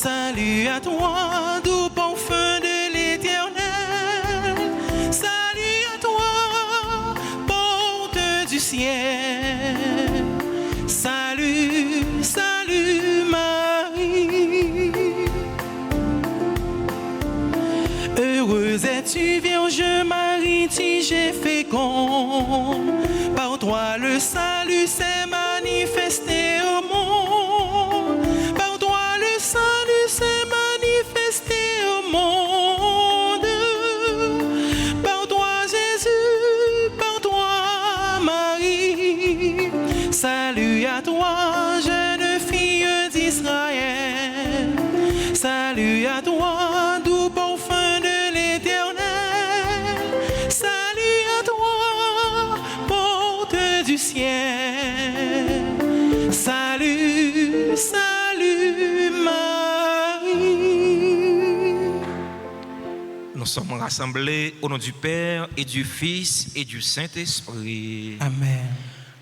Salut à toi, doux parfum de l'Éternel. Salut à toi, porte du ciel. Salut, salut Marie. Heureuse es-tu, Vierge Marie, tige fécond. Par toi le salut s'est manifesté au monde. Par toi le salut s'est manifesté au monde. Par toi Jésus, par toi Marie. Salut à toi, jeune fille d'Israël. Salut à toi, doux parfum de l'Éternel. Salut à toi, porte du ciel. Salut, salut Marie. Nous sommes rassemblés au nom du Père et du Fils et du Saint-Esprit. Amen.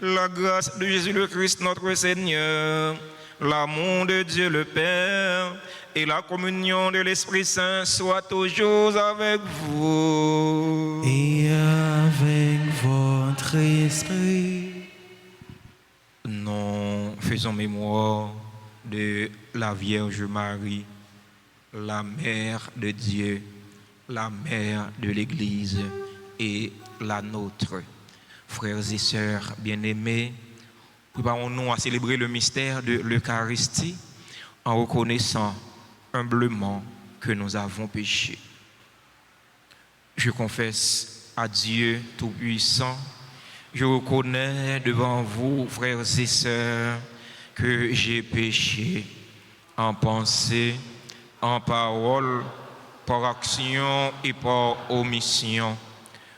La grâce de Jésus le Christ notre Seigneur, l'amour de Dieu le Père et la communion de l'Esprit Saint soient toujours avec vous. Et avec votre esprit. Nous faisons mémoire de la Vierge Marie, la Mère de Dieu, la Mère de l'Église et la nôtre. Frères et sœurs bien-aimés, préparons-nous à célébrer le mystère de l'Eucharistie en reconnaissant humblement que nous avons péché. Je confesse à Dieu Tout-Puissant, je reconnais devant vous, frères et sœurs, que j'ai péché en pensée, en parole, par action et par omission.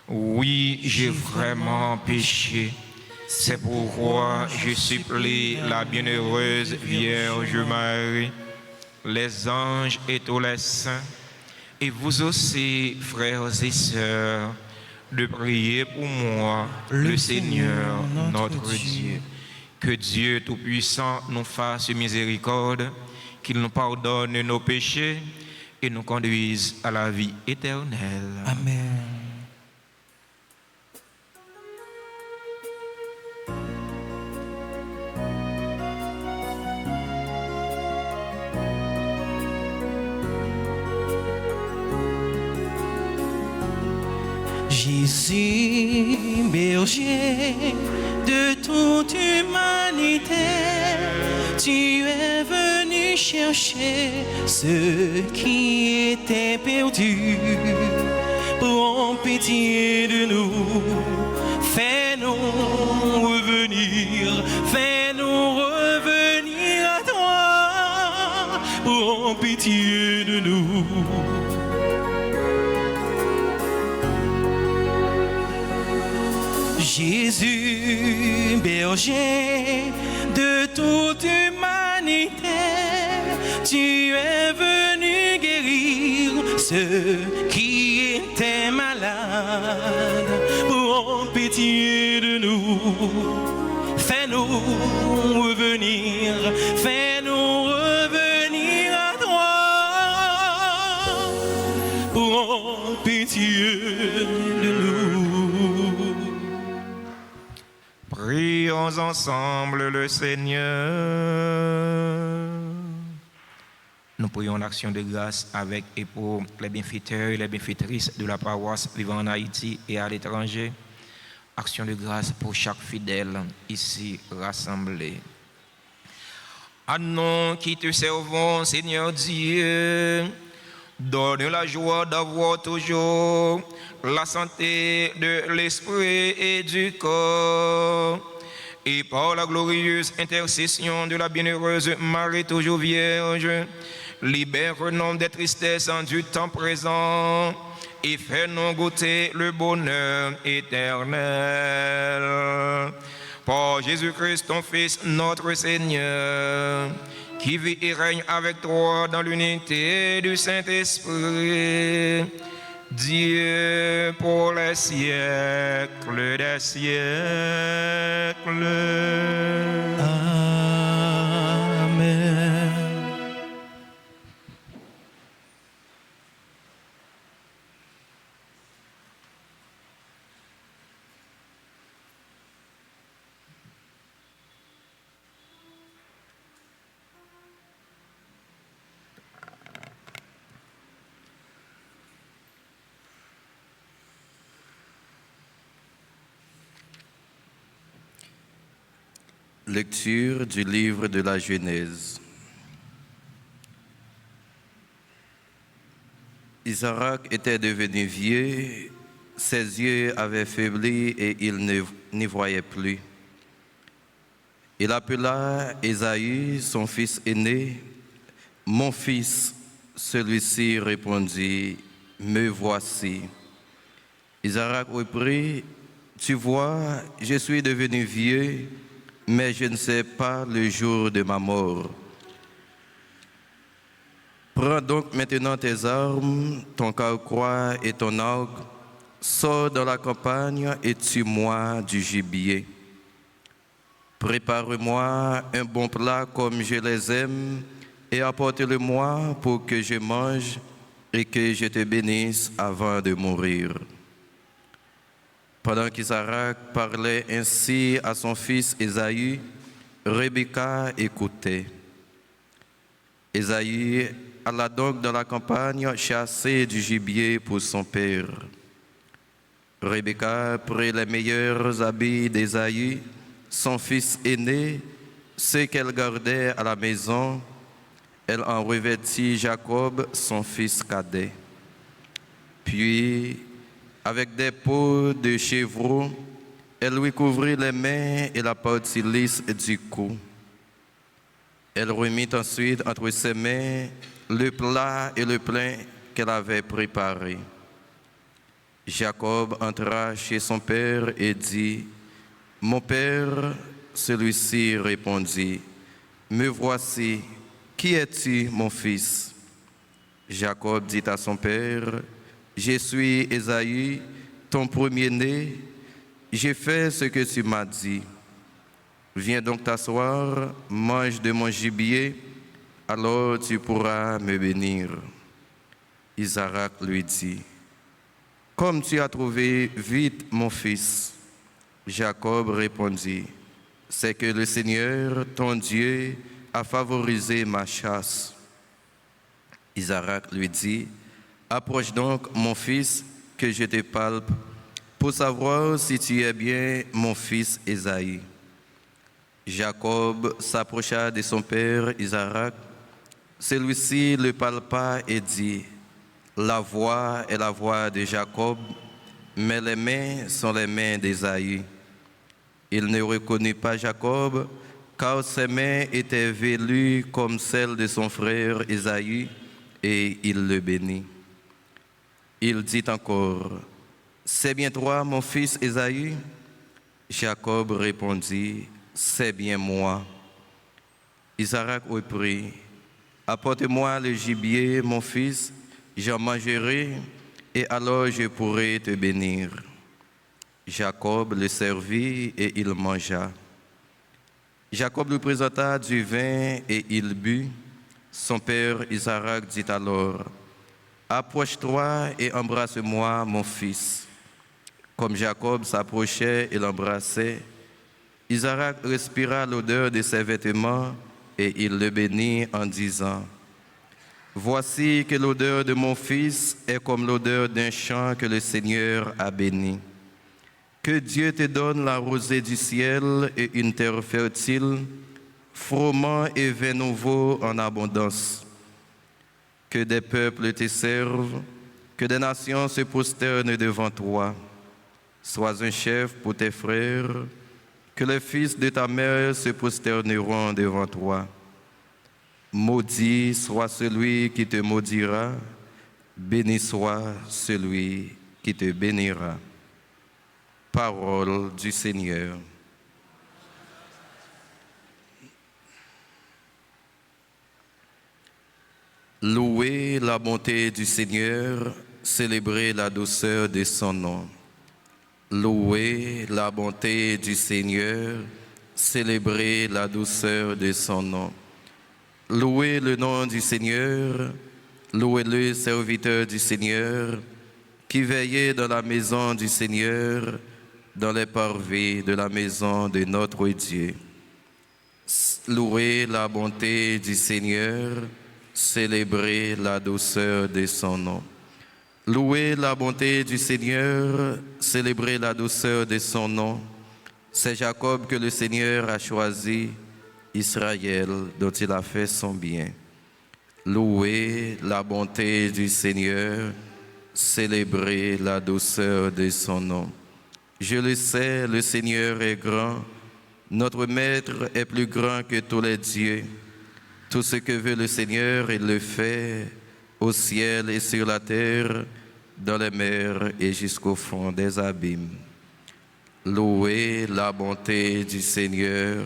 Oui, j'ai vraiment péché. C'est pourquoi je supplie la bienheureuse Vierge Marie, les anges et tous les saints, et vous aussi, frères et sœurs, de prier pour moi, le Seigneur, notre Dieu. Que Dieu Tout-Puissant nous fasse miséricorde, qu'il nous pardonne nos péchés et nous conduise à la vie éternelle. Amen. Jésus, berger de toute humanité, tu es venu chercher ceux qui étaient perdus. Prends pitié de nous, fais-nous revenir, fais-nous revenir à toi. Prends pitié de nous. Jésus, berger de toute humanité, tu es venu guérir ceux qui étaient malades. Prends pitié de nous, fais-nous revenir, fais-nous revenir à toi. Prends pitié de nous. Prions ensemble le Seigneur. Nous prions l'action de grâce avec et pour les bienfaiteurs et les bienfaitrices de la paroisse vivant en Haïti et à l'étranger. Action de grâce pour chaque fidèle ici rassemblé. À nous qui te servons, Seigneur Dieu, donne la joie d'avoir toujours la santé de l'esprit et du corps. Et par la glorieuse intercession de la bienheureuse Marie toujours vierge, libère-nous des tristesses du temps présent et fais-nous goûter le bonheur éternel. Par Jésus-Christ, ton Fils, notre Seigneur, qui vit et règne avec toi dans l'unité du Saint-Esprit, Dieu pour les siècles des siècles. Amen. Lecture du livre de la Genèse. Isaac était devenu vieux, ses yeux avaient faibli et il n'y voyait plus. Il appela Ésaü, son fils aîné. « Mon fils », celui-ci répondit, « Me voici ». Isaac reprit, « Tu vois, je suis devenu vieux, mais je ne sais pas le jour de ma mort. Prends donc maintenant tes armes, ton carquois et ton arc, sors dans la campagne et tue-moi du gibier. Prépare-moi un bon plat comme je les aime et apporte-le-moi pour que je mange et que je te bénisse avant de mourir. » Pendant qu'Isaac parlait ainsi à son fils Ésaü, Rebecca écoutait. Ésaü alla donc dans la campagne chasser du gibier pour son père. Rebecca prit les meilleurs habits d'Ésaü, son fils aîné, ceux qu'elle gardait à la maison. Elle en revêtit Jacob, son fils cadet. Puis, avec des peaux de chevreau, elle lui couvrit les mains et la partie lisse du cou. Elle remit ensuite entre ses mains le plat et le pain qu'elle avait préparé. Jacob entra chez son père et dit, « Mon père », celui-ci répondit, « Me voici, qui es-tu, mon fils ?» Jacob dit à son père, « Je suis Ésaü, ton premier-né, j'ai fait ce que tu m'as dit. Viens donc t'asseoir, mange de mon gibier, alors tu pourras me bénir. » Isaac lui dit, « Comme tu as trouvé vite mon fils. » Jacob répondit, « C'est que le Seigneur, ton Dieu, a favorisé ma chasse. » Isaac lui dit, « Approche donc, mon fils, que je te palpe, pour savoir si tu es bien mon fils Ésaü. » Jacob s'approcha de son père Isaac. Celui-ci le palpa et dit, « La voix est la voix de Jacob, mais les mains sont les mains d'Ésaü. » Il ne reconnut pas Jacob, car ses mains étaient velues comme celles de son frère Ésaü, et il le bénit. Il dit encore, « C'est bien toi, mon fils Ésaü ?» Jacob répondit, « C'est bien moi. » Isaac reprit, « Apporte-moi le gibier, mon fils, j'en mangerai, et alors je pourrai te bénir. » Jacob le servit et il mangea. Jacob lui présenta du vin et il but. Son père Isaac dit alors, « Approche-toi et embrasse-moi, mon fils. » Comme Jacob s'approchait et l'embrassait, Isaac respira l'odeur de ses vêtements et il le bénit en disant, « Voici que l'odeur de mon fils est comme l'odeur d'un champ que le Seigneur a béni. Que Dieu te donne la rosée du ciel et une terre fertile, froment et vin nouveau en abondance. Que des peuples te servent, que des nations se prosternent devant toi. Sois un chef pour tes frères, que les fils de ta mère se prosterneront devant toi. Maudit soit celui qui te maudira, béni soit celui qui te bénira. » Parole du Seigneur. Louez la bonté du Seigneur, célébrez la douceur de son nom. Louez la bonté du Seigneur, célébrez la douceur de son nom. Louez le nom du Seigneur, louez-le, serviteur du Seigneur, qui veillait dans la maison du Seigneur, dans les parvis de la maison de notre Dieu. Louez la bonté du Seigneur, célébrez la douceur de son nom. Louez la bonté du Seigneur, célébrez la douceur de son nom. C'est Jacob que le Seigneur a choisi, Israël dont il a fait son bien. Louez la bonté du Seigneur, célébrez la douceur de son nom. Je le sais, le Seigneur est grand, notre Maître est plus grand que tous les dieux. Tout ce que veut le Seigneur, il le fait, au ciel et sur la terre, dans les mers et jusqu'au fond des abîmes. Louez la bonté du Seigneur,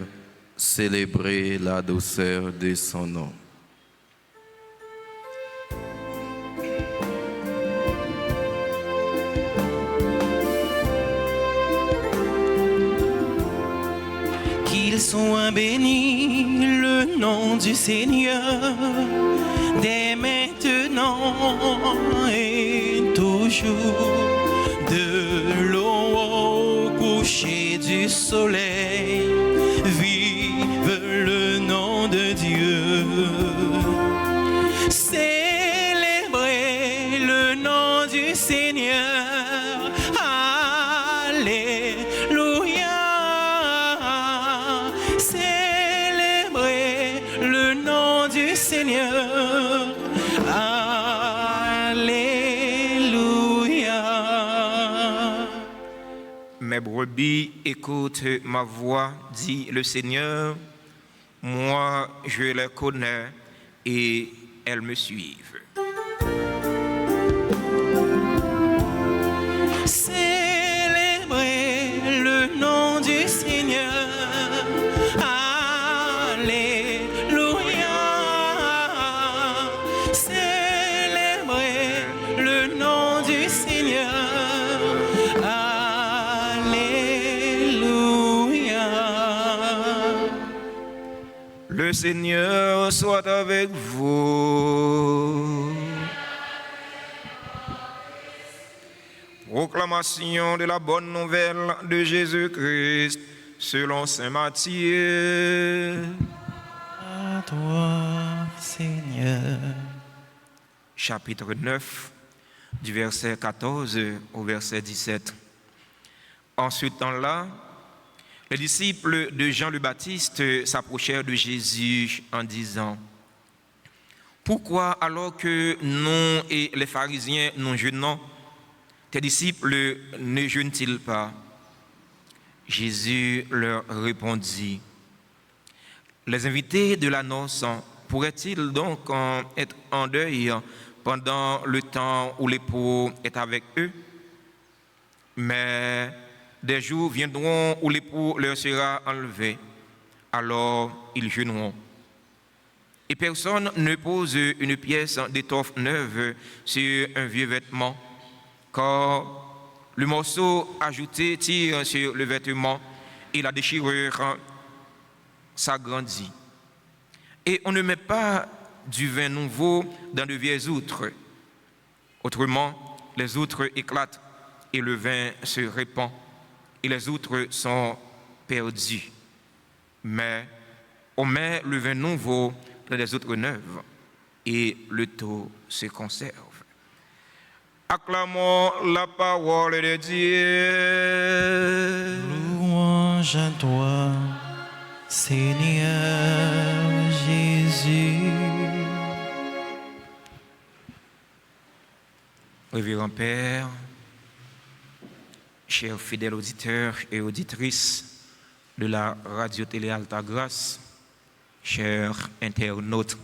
célébrez la douceur de son nom. Qu'il soit béni le nom du Seigneur, dès maintenant et toujours, de l'aube au coucher du soleil, vive le nom de Dieu. Célébrez le nom du Seigneur, Alléluia. Célébrez le nom du Seigneur, Alléluia. Mes brebis écoutent ma voix, dit le Seigneur. Moi, je les connais et elles me suivent. Célébrez le nom du Seigneur, Alléluia. Célébrez le nom du Seigneur, Alléluia. Le Seigneur soit avec vous. Proclamation de la bonne nouvelle de Jésus-Christ selon saint Matthieu. À toi, Seigneur. Chapitre 9, du verset 14 au verset 17. En ce temps-là, les disciples de Jean le Baptiste s'approchèrent de Jésus en disant: pourquoi, alors que nous et les pharisiens nous jeûnons, tes disciples ne jeûnent-ils pas? Jésus leur répondit: les invités de la noce pourraient-ils donc être en deuil pendant le temps où l'époux est avec eux? Mais des jours viendront où l'époux leur sera enlevé, alors ils jeûneront. Et personne ne pose une pièce d'étoffe neuve sur un vieux vêtement, car le morceau ajouté tire sur le vêtement et la déchirure s'agrandit. Et on ne met pas du vin nouveau dans de vieilles outres. Autrement, les outres éclatent et le vin se répand et les outres sont perdues. Mais on met le vin nouveau dans des outres neuves et le tout se conserve. Acclamons la parole de Dieu. Louange à toi, Seigneur Jésus. Révérend Père, chers fidèles auditeurs et auditrices de la radio-télé Alta Grâce, chers internautes,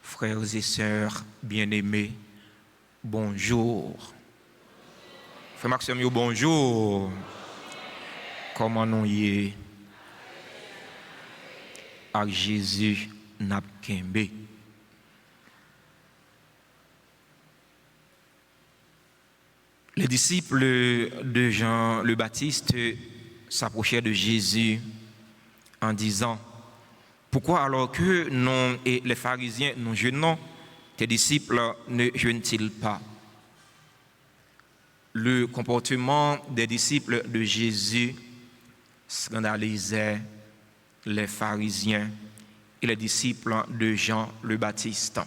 frères et sœurs bien-aimés, bonjour. Frère Maxime, bonjour. Comment nous y est? À Jésus n'a kembe. Les disciples de Jean le Baptiste s'approchèrent de Jésus en disant: pourquoi alors que nous et les pharisiens nous jeûnons, tes disciples ne jeûnent-ils pas? Le comportement des disciples de Jésus scandalisait les pharisiens et les disciples de Jean le Baptiste.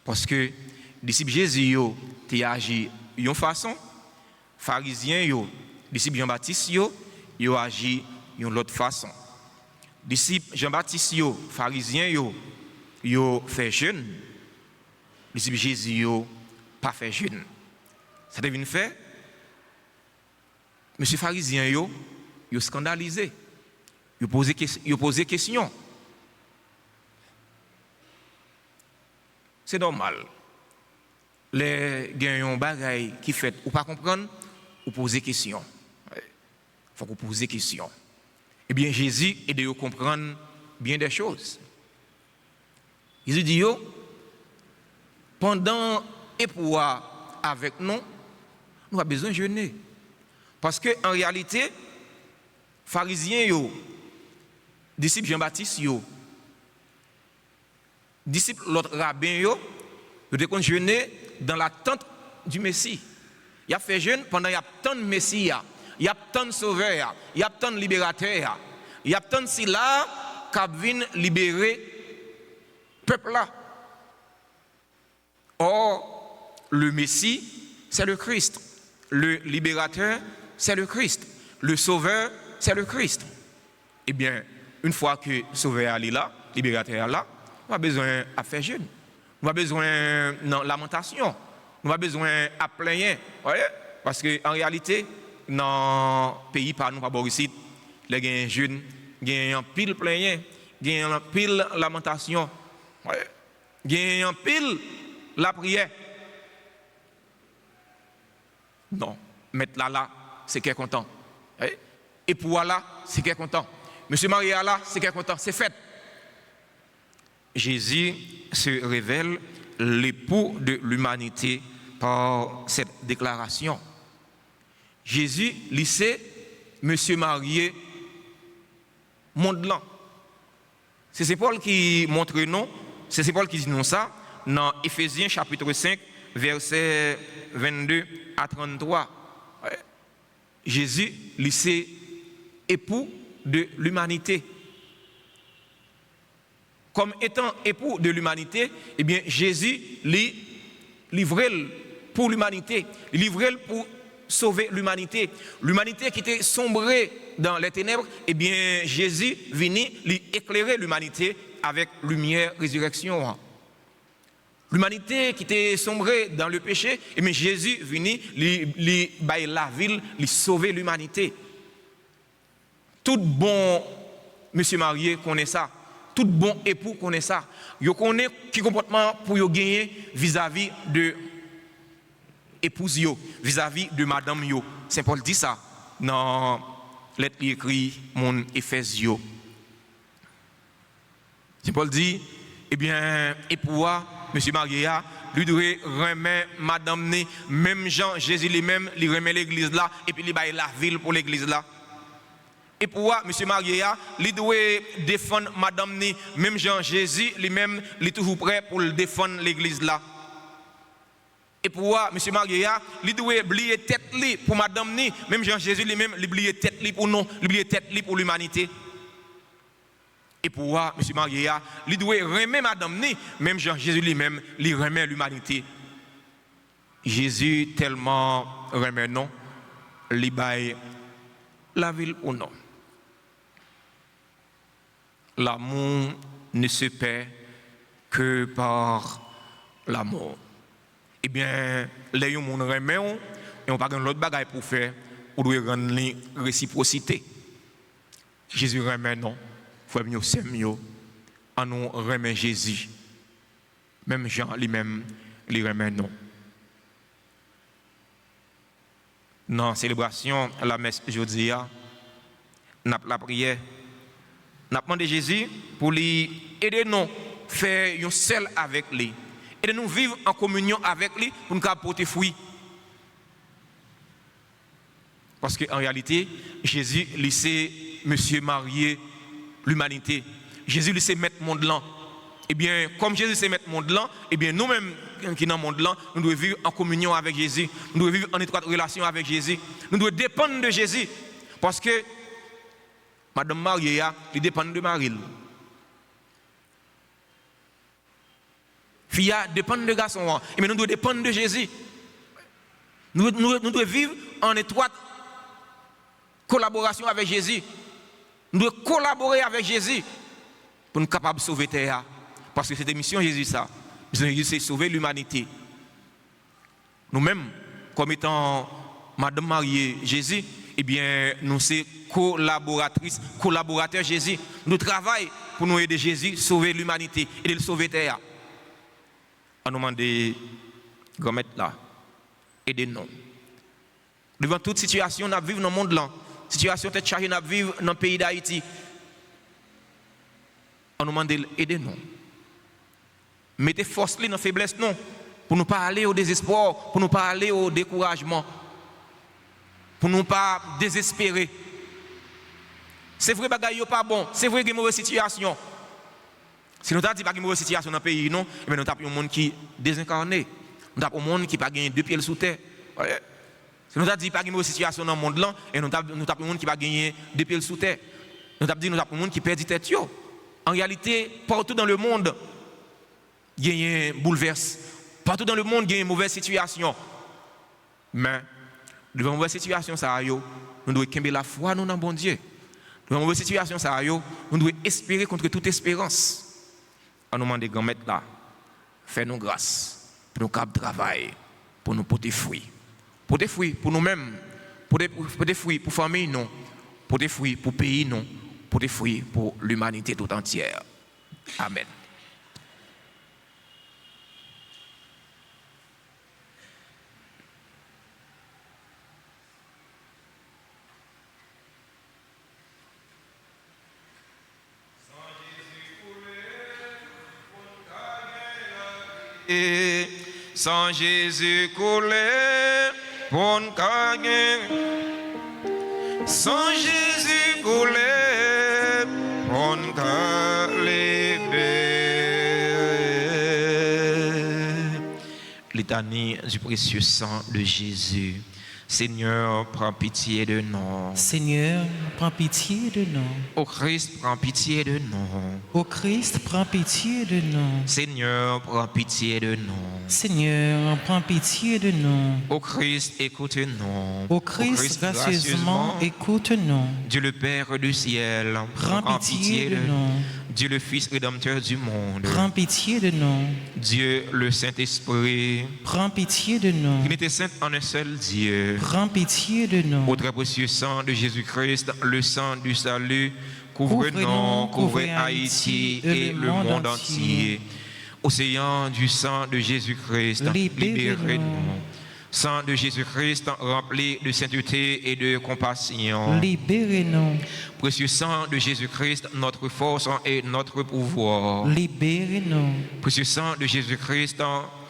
Parce que les disciples de Jésus ont agi d'une façon, pharisiens, les disciples de Jean-Baptiste, yo agi d'une autre façon. Disciples Jean-Baptiste yo, pharisiens yo fait jeûne. Disciples Jésus yo pas fait jeûne. Ça devine fait. Monsieur pharisien yo scandalisé. Yo posé question. C'est normal. Les gagnants bagaille qui fait ou pas comprendre ou poser question. Faut qu'on pose question. Eh bien Jésus aide à comprendre bien des choses. Jésus dit yo pendant et pour avec nous avons besoin de jeûner. Parce que en réalité pharisiens yo disciples Jean-Baptiste yo disciples l'autre rabbin yo devons jeûner dans l'attente du Messie. Il a fait jeûne pendant il y a tant de Messie, il y a tant de sauveur, il y a tant de libérateur, il y a tant de si là qui viennent libérer peuple là. Or le Messie c'est le Christ, le libérateur c'est le Christ, le sauveur c'est le Christ. Eh bien, une fois que le sauveur est là, le libérateur est là, on a besoin de faire jeûne. On a besoin de lamentation. On a besoin de plaindre. Parce qu'en réalité, dans le pays par nous, par ici, il y a un jeûne, il y a un pile plaignement, il y a un pile lamentation, il y a un pile la prière. Non, mettre là, c'est qu'elle est content. Et pour là, c'est qu'elle est content. Monsieur Maria là, c'est qu'elle est content. C'est fait. Jésus se révèle l'époux de l'humanité par cette déclaration. Jésus, lycée, monsieur marié, monde là. C'est Paul qui montre non, c'est Paul qui dit non ça, dans Éphésiens chapitre 5, versets 22 à 33. Jésus, lycée, époux de l'humanité. Comme étant époux de l'humanité, eh bien Jésus livré pour l'humanité, livré pour sauver l'humanité. L'humanité qui était sombrée dans les ténèbres, eh bien Jésus venu éclairer l'humanité avec lumière, résurrection. L'humanité qui était sombrée dans le péché, eh bien Jésus venu la ville, sauver l'humanité. Tout bon monsieur marié connaît ça. Tout bon époux connaît ça. Yo connaît qui comportement pour yo gagner vis-à-vis de épouse yo, vis-à-vis de madame yo. Saint Paul dit ça dans lettre écrit mon Éphésiens. Saint Paul dit eh bien époux monsieur Maria lui doit remettre madame né même Jean Jésus lui-même lui remet l'église là et puis il baille la ville pour l'église là. Et pour monsieur Maria, il doit défendre madame ni même Jean Jésus lui-même il est toujours prêt pour le défendre l'église là. Et pour monsieur Maria, il doit oublier tête li pour madame ni même Jean Jésus lui-même il oublier tête li pour nous, il oublier tête li pour l'humanité. Et pour monsieur Maria, il doit remettre madame ni même Jean Jésus lui-même il remet l'humanité. Jésus tellement remet non, il baille la ville pour nous. L'amour ne se paie que par l'amour. Eh bien, les gens nous remettent et on n'a pas l'autre bagaille pour faire, on doit rendre la réciprocité. Jésus remet non, frère nous s'aime, en nous remet Jésus. Même Jean lui-même, il remet non. Dans la célébration, la messe aujourd'hui, la prière, nous avons demandé Jésus pour lui aider nous à faire un seul avec lui. Et de nous vivre en communion avec lui pour nous porter fruit. Parce qu'en réalité, Jésus, lui, c'est monsieur marié l'humanité. Jésus, lui, c'est mettre le monde là. Eh bien, comme Jésus, c'est mettre le monde là, eh bien, nous-mêmes qui dans le monde là, nous devons vivre en communion avec Jésus. Nous devons vivre en étroite relation avec Jésus. Nous devons dépendre de Jésus. Parce que Madame Maria, elle dépend de Marie. Fille dépend de garçon. Mais nous devons dépendre de Jésus. Nous devons vivre en étroite Collaboration avec Jésus. Nous devons collaborer avec Jésus pour nous capables de sauver la terre. Parce que c'est une mission Jésus ça. Jésus c'est sauver l'humanité. Nous-mêmes, comme étant Madame mariée Jésus, eh bien, nous sommes collaborateurs Jésus. Nous travaillons pour nous aider Jésus, sauver l'humanité et de sauver la terre. On nous demande de remettre là, aidez-nous. Devant toute situation, nous vivons dans le monde là. Situation tête chargée, nous vivons dans le pays d'Haïti. On nous demande d'aider-nous. Mettez force dans la faiblesse, non. Pour ne pas aller au désespoir, pour ne pas aller au découragement, pour ne pas désespérer. C'est vrai que ce n'est pas bon, c'est vrai qu'il y a une mauvaise situation. Si nous avons dit qu'il y a une mauvaise situation dans le pays, non, nous avons un monde qui est désincarné. Nous avons un monde qui n'a pas gagné 2 pieds sous terre. Si nous avons dit qu'il y a une mauvaise situation dans le monde, là, et nous avons un monde qui n'a pas gagné 2 pieds sous terre. Nous avons dit que nous avons un monde qui perd tête. En réalité, partout dans le monde, il y a un bouleverse. Partout dans le monde, il y a une mauvaise situation. Mais, devant une mauvaise situation, nous devons camber la foi nous dans bon Dieu. Devant une mauvaise situation, nous devons espérer contre toute espérance. On nous demande de mettre là, fais-nous grâce, pour nous cap travail, pour nous porter fruits. Porter fruits pour nous-mêmes, porter fruits pour la famille, non. Porter fruits pour le pays, non. Porter fruits pour l'humanité tout entière. Amen. Sans Jésus couler, pour nous gagner. Sans Jésus couler, pour nous gagner. Litanie du précieux sang de Jésus. Seigneur, prends pitié de nous. Seigneur, prends pitié de nous. Ô Christ, prends pitié de nous. Ô Christ, prends pitié de nous. Seigneur, prends pitié de nous. Seigneur, prends pitié de nous. Ô Christ, écoute-nous. Ô Christ, gracieusement, écoute-nous. Dieu le Père du ciel, Prends pitié de nous. Dieu le Fils rédempteur du monde. Prends pitié de nous. Dieu le Saint-Esprit, Prends pitié de nous. qui n'était saint en un seul Dieu. Prends pitié de nous. Au très précieux sang de Jésus-Christ, le sang du salut, couvre-nous, couvre Haïti et le monde entier. Océan du sang de Jésus-Christ, libérez-nous. Sang de Jésus-Christ rempli de sainteté et de compassion. Libérez-nous. Précieux sang de Jésus-Christ, notre force et notre pouvoir. Libérez-nous. Précieux sang de Jésus-Christ,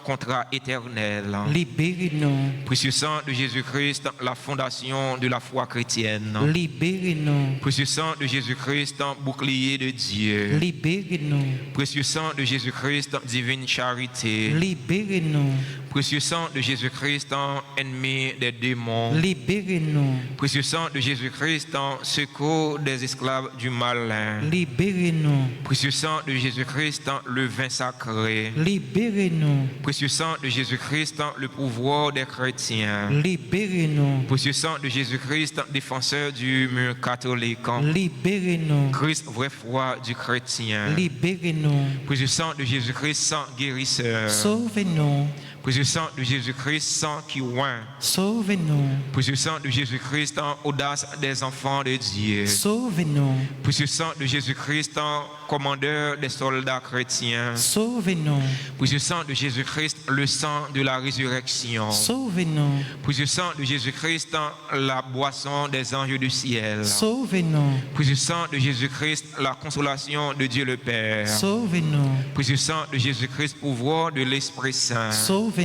contrat éternel. Libérez-nous. Précieux sang de Jésus-Christ, la fondation de la foi chrétienne. Libérez-nous. Précieux sang de Jésus-Christ, bouclier de Dieu. Libérez-nous. Précieux sang de Jésus-Christ, divine charité. Libérez-nous. Précieux sang de Jésus-Christ, ennemi des démons. Libérez-nous. Précieux sang de Jésus-Christ, secours des esclaves du malin. Libérez-nous. Précieux sang de Jésus-Christ, le vin sacré. Libérez-nous. Précieux sang de Jésus-Christ, le pouvoir des chrétiens. Libérez-nous. Précieux sang de Jésus-Christ, défenseur du mur catholique. Libérez-nous. Christ, vraie foi du chrétien. Libérez-nous. Précieux sang de Jésus-Christ, sang guérisseur. Sauvez-nous. Précieux sang de Jésus-Christ, sang qui oint. Sauvez-nous. Précieux sang de Jésus-Christ, audace des enfants de Dieu. Sauvez-nous. Précieux sang de Jésus-Christ, commandeur des soldats chrétiens. Sauvez-nous. Précieux sang de Jésus-Christ, le sang de la résurrection. Sauvez-nous. Précieux sang de Jésus-Christ, la boisson des anges du ciel. Sauvez-nous. Précieux sang de Jésus-Christ, la consolation de Dieu le Père. Sauvez-nous. Précieux sang de Jésus-Christ, pouvoir de l'Esprit Saint. Sauvez-nous.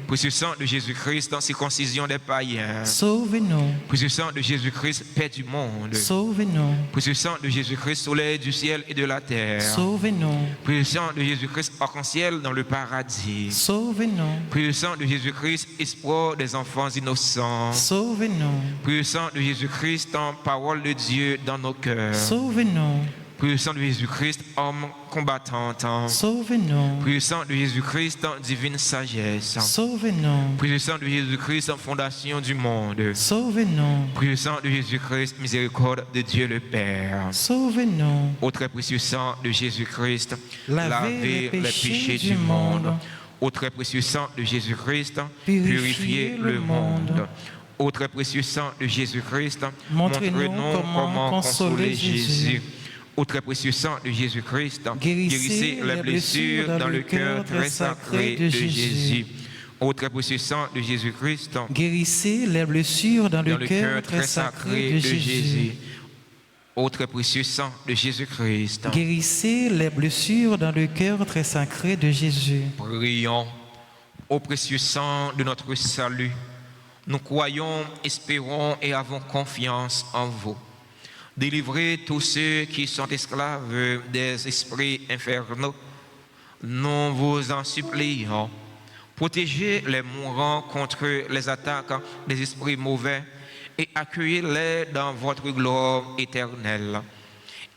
Précieux sang de Jésus-Christ, circoncision des païens. Sauvez-nous. Précieux sang de Jésus-Christ, paix du monde. Sauvez-nous. Précieux sang de Jésus-Christ, soleil du ciel et de la terre. Sauvez-nous. Précieux sang de Jésus-Christ, arc-en-ciel dans le paradis. Sauvez-nous. Précieux sang de Jésus-Christ, espoir des enfants innocents. Sauvez-nous. Précieux sang de Jésus-Christ, parole de Dieu dans nos cœurs. Sauvez-nous. Pour le sang de Jésus-Christ, homme combattant. Sauve-nous. Pour le sang de Jésus-Christ, divine sagesse. Sauve-nous. Pour le sang de Jésus-Christ, fondation du monde. Sauve-nous. Pour le sang de Jésus-Christ, miséricorde de Dieu le Père. Sauve-nous. Au très précieux sang de Jésus-Christ, Lavez les péchés du monde. Au très précieux sang de Jésus-Christ, Purifiez purifiez le le monde. monde. Au très précieux sang de Jésus-Christ, Montrez-nous montrez-nous comment consoler Jésus. Au très précieux sang de Jésus-Christ, Guérissez les blessures dans le cœur très sacré de Jésus. Au très précieux sang de Jésus-Christ, Guérissez les blessures dans le cœur très sacré de Jésus. Au très précieux sang de Jésus-Christ. Guérissez les blessures dans le cœur très sacré de Jésus. Prions au précieux sang de notre salut. Nous croyons, espérons et avons confiance en vous. Délivrez tous ceux qui sont esclaves des esprits infernaux. Nous vous en supplions. Protégez les mourants contre les attaques des esprits mauvais et accueillez-les dans votre gloire éternelle.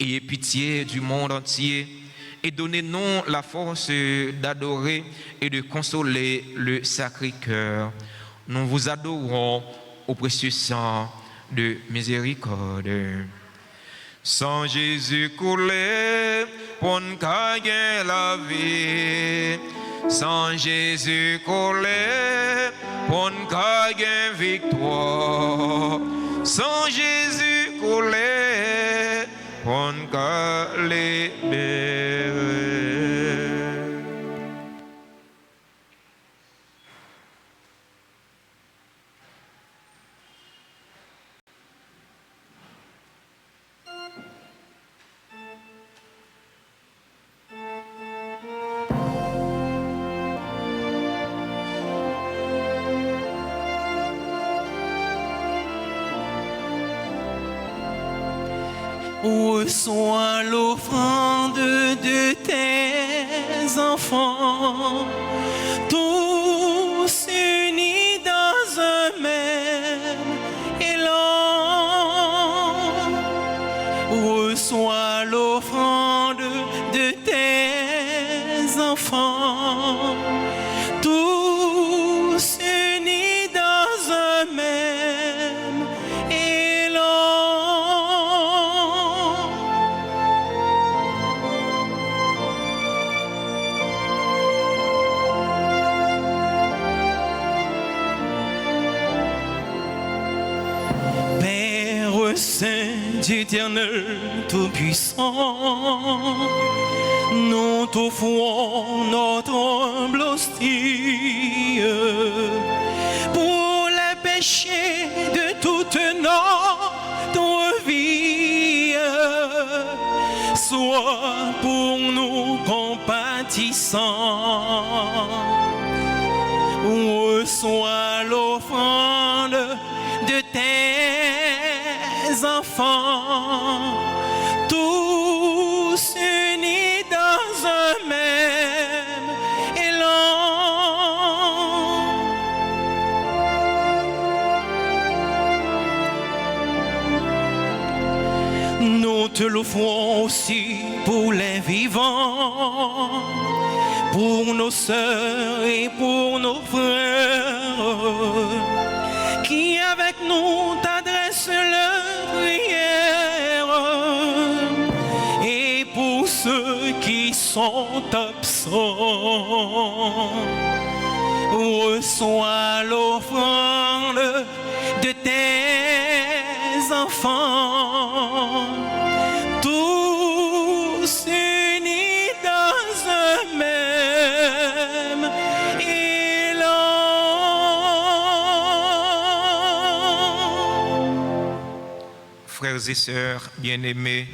Ayez pitié du monde entier et donnez-nous la force d'adorer et de consoler le Sacré-Cœur. Nous vous adorons au précieux sang de miséricorde. Sang Jésus coulé pour nous gagner la vie. Sang Jésus coulé pour nous gagner victoire. Sang Jésus coulé pour nous gagner libérer. Reçois l'offrande de tes enfants, tous unis dans un même élan. Reçois l'offrande de tes enfants, tous unis dans un même élan. Saint éternel tout-puissant, nous t'offrons notre humble hostie pour les péchés de toute notre vie. Sois pour nous compatissant. Reçois l'offrande de tes enfants, tous unis dans un même élan. Nous te l'offrons aussi pour les vivants, pour nos sœurs et pour nos frères, qui avec nous t'adressent leurs prières, et pour ceux qui sont absents, reçois l'offrande de tes enfants, tous unis dans un même élan. Frères et sœurs bien-aimés,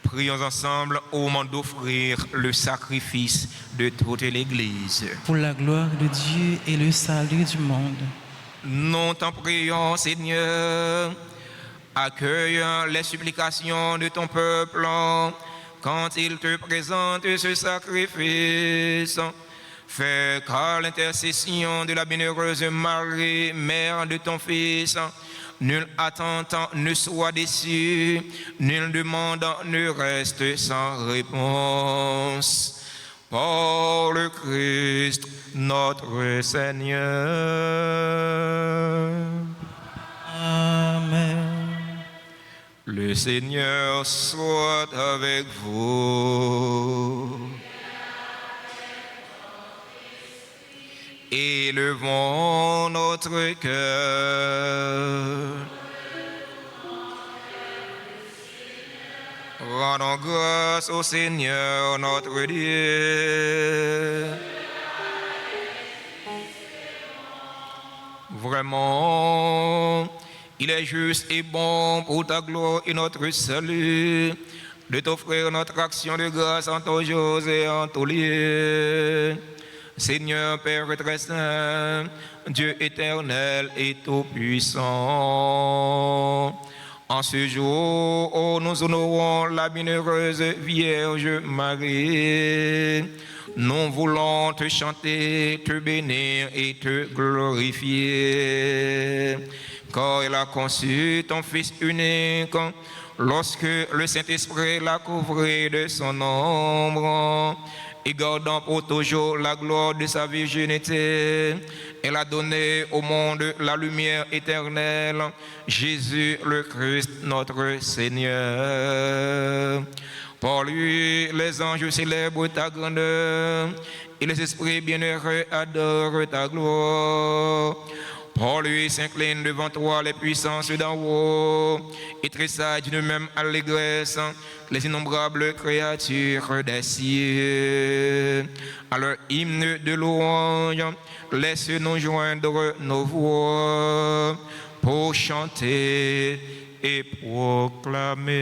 prions ensemble au moment d'offrir le sacrifice de toute l'Église. Pour la gloire de Dieu et le salut du monde. Nous t'en prions, Seigneur, accueille les supplications de ton peuple quand il te présente ce sacrifice. Fais qu'à l'intercession de la bienheureuse Marie, mère de ton Fils, nul attendant ne soit déçu, nul demandant ne reste sans réponse. Par le Christ, notre Seigneur. Amen. Le Seigneur soit avec vous. Élevons notre cœur. Rendons grâce au Seigneur notre Dieu. Vraiment, il est juste et bon pour ta gloire et notre salut de t'offrir notre action de grâce en tous jours et en tous lieux. Seigneur Père très saint, Dieu éternel et tout-puissant, en ce jour où nous honorons la bienheureuse Vierge Marie, nous voulons te chanter, te bénir et te glorifier, car elle a conçu ton Fils unique lorsque le Saint-Esprit l'a couvré de son ombre. Et gardant pour toujours la gloire de sa virginité, elle a donné au monde la lumière éternelle, Jésus le Christ, notre Seigneur. Par lui, les anges célèbrent ta grandeur et les esprits bienheureux adorent ta gloire. Par lui s'inclinent devant toi les puissances d'en haut et tressaillent d'une même allégresse les innombrables créatures des cieux. À leur hymne de louange, laisse-nous joindre nos voix pour chanter et proclamer.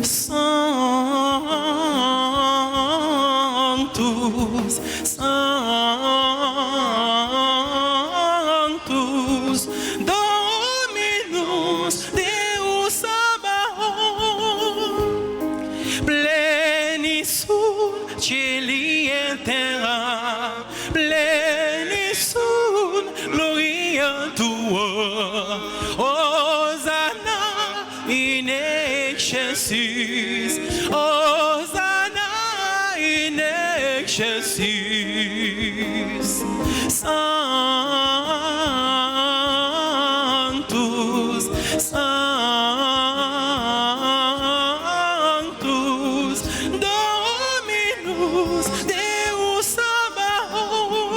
Sanctus, Sanctus, Dominus Deus Sabaoth, pleni sunt cieli et terra, pleni sunt gloria tua, Hosanna in excelsis, Hosanna in excelsis. Sanctus, Sanctus, Dominus Deus Sabaoth.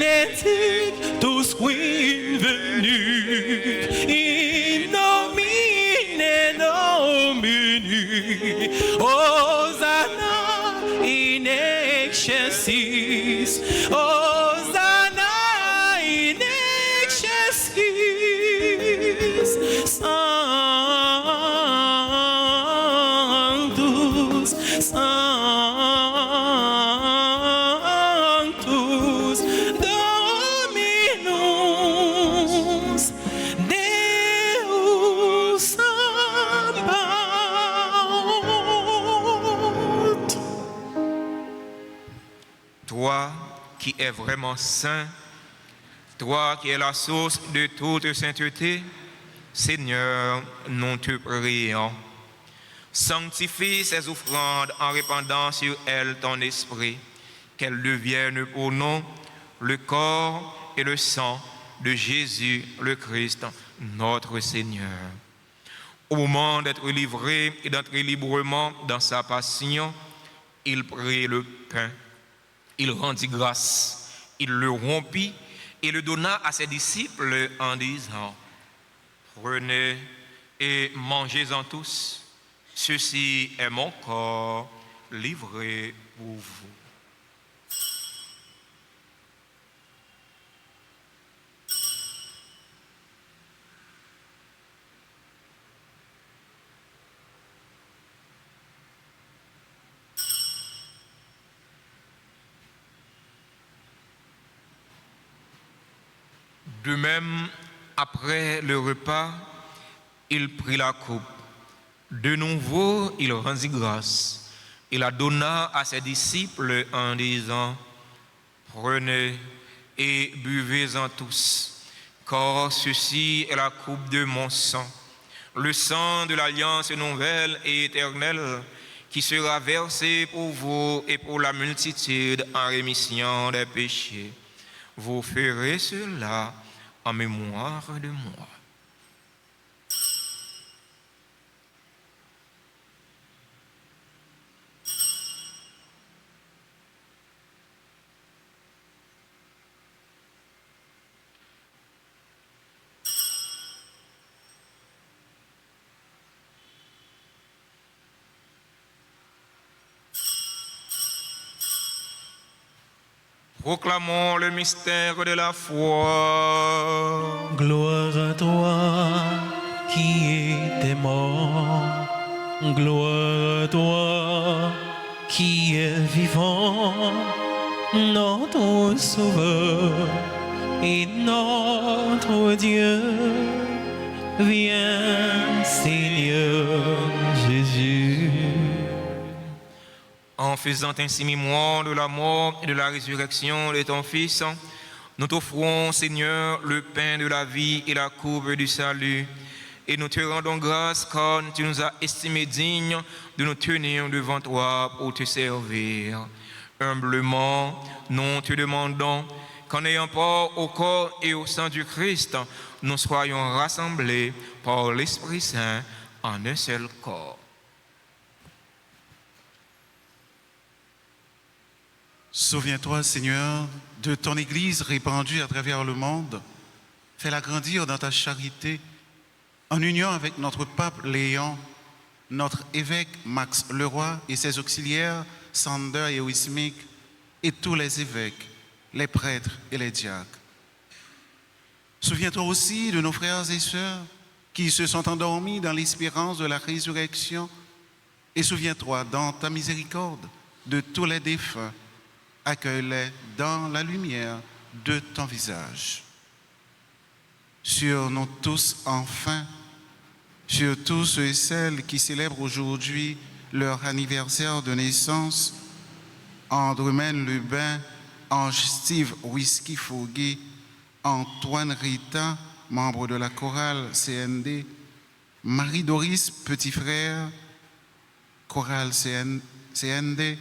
Benedictus qui venit in nomine Domini, Hosanna in excelsis, Hosanna in excelsis. Sanctus, Sanctus, Dominus Deus Sabaoth. Toi qui es vraiment saint, toi qui es la source de toute sainteté, Seigneur, nous te prions. Sanctifie ces offrandes en répandant sur elles ton esprit, qu'elles deviennent pour nous le corps et le sang de Jésus le Christ, notre Seigneur. Au moment d'être livré et d'entrer librement dans sa passion, il prit le pain, il rendit grâce, il le rompit et le donna à ses disciples en disant: prenez et mangez-en tous, ceci est mon corps livré pour vous. De même, après le repas, il prit la coupe. De nouveau, il rendit grâce. Il la donna à ses disciples en disant, prenez et buvez-en tous, car ceci est la coupe de mon sang, le sang de l'alliance nouvelle et éternelle, qui sera versé pour vous et pour la multitude en rémission des péchés. Vous ferez cela en mémoire de moi. Proclamons le mystère de la foi. Gloire à toi qui étais mort. Gloire à toi qui est vivant. Notre Sauveur et notre Dieu. Viens, Seigneur Jésus. En faisant ainsi mémoire de la mort et de la résurrection de ton Fils, nous t'offrons, Seigneur, le pain de la vie et la coupe du salut. Et nous te rendons grâce car tu nous as estimés dignes de nous tenir devant toi pour te servir. Humblement, nous te demandons qu'en ayant part au corps et au sang du Christ, nous soyons rassemblés par l'Esprit Saint en un seul corps. Souviens-toi, Seigneur, de ton Église répandue à travers le monde. Fais-la grandir dans ta charité, en union avec notre pape Léon, notre évêque Max Leroy et ses auxiliaires Sander et Wismik, et tous les évêques, les prêtres et les diacres. Souviens-toi aussi de nos frères et sœurs qui se sont endormis dans l'espérance de la résurrection, et souviens-toi dans ta miséricorde de tous les défunts. Accueille-les dans la lumière de ton visage. Sur nous tous, enfin, sur tous ceux et celles qui célèbrent aujourd'hui leur anniversaire de naissance, Andromène Lubin, Ange-Steve Whisky Fogui, Antoine Rita, membre de la chorale CND, Marie-Doris Petit Frère, chorale CND,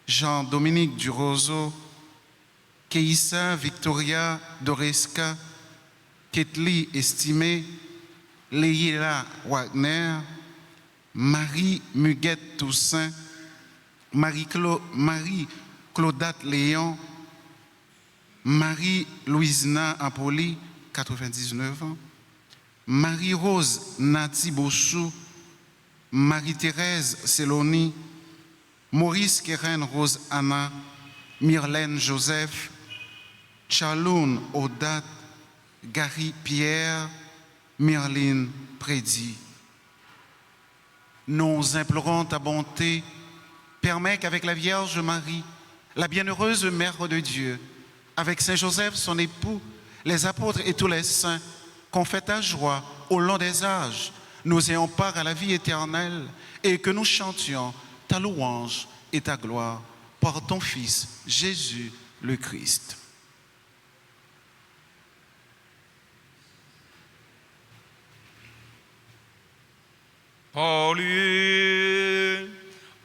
Jean-Dominique Durozo, Keïssa Victoria Doreska, Ketli Estimé, Leila Wagner, Marie Muguette Toussaint, Marie-Claudate Léon, Marie-Louisina Apoli, 99 ans, Marie-Rose Nati Bossou, Marie-Thérèse Seloni, Maurice Keren Rose Anna, Myrlène Joseph, Chaloun Odat, Gary Pierre, Myrline Prédi. Nous implorons ta bonté, permets qu'avec la Vierge Marie, la bienheureuse Mère de Dieu, avec Saint Joseph son époux, les apôtres et tous les saints, qu'on fait ta joie au long des âges, nous ayons part à la vie éternelle et que nous chantions ta louange et ta gloire par ton Fils, Jésus le Christ. Par lui,